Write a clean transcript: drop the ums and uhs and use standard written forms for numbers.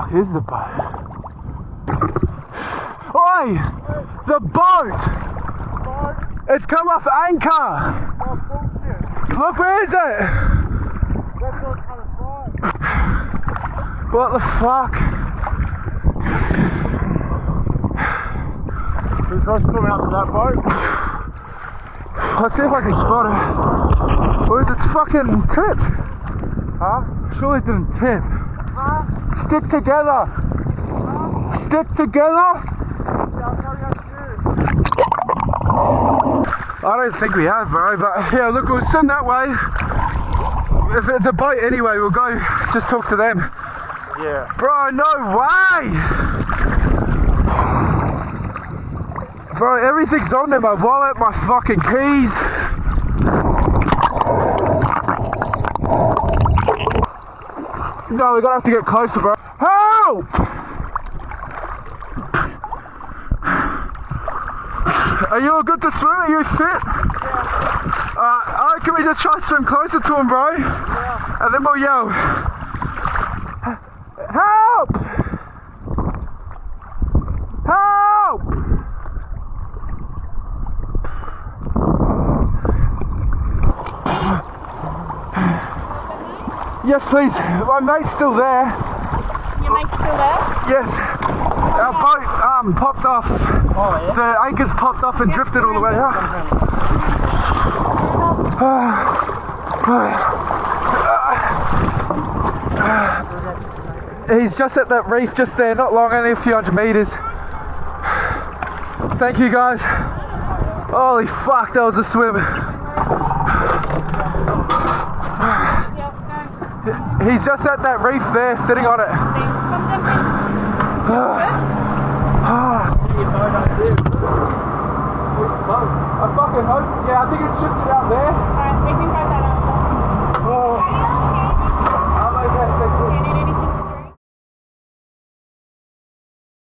fuck is the boat? Oi! The boat! It's come off anchor! Look, where is it? What the fuck? Who's supposed to come out to that boat? I'll see if I can spot it. Or is it fucking tipped? Huh? Surely it didn't tip. Huh? Stick together! Stick together! I don't think we have, bro, but yeah, look, we'll send that way. If it's a boat anyway, we'll go just talk to them. Yeah. Bro, no way! Bro, everything's on there, my wallet, my fucking keys. No, we're gonna have to get closer, bro. Help! Are you all good to swim? Are you fit? Yeah. Can we just try to swim closer to him, bro? Yeah. And then we'll yell. Help! Help! Yes, please. My mate's still there. Your mate's still there? Yes. Our boat popped off. Oh, yeah? The anchors popped off and drifted all the way out. He's just at that reef just there, not long, only a few hundred meters. Thank you guys. Holy fuck, that was a swim. He's just at that reef there, sitting on it. I fucking hope, yeah, I think it should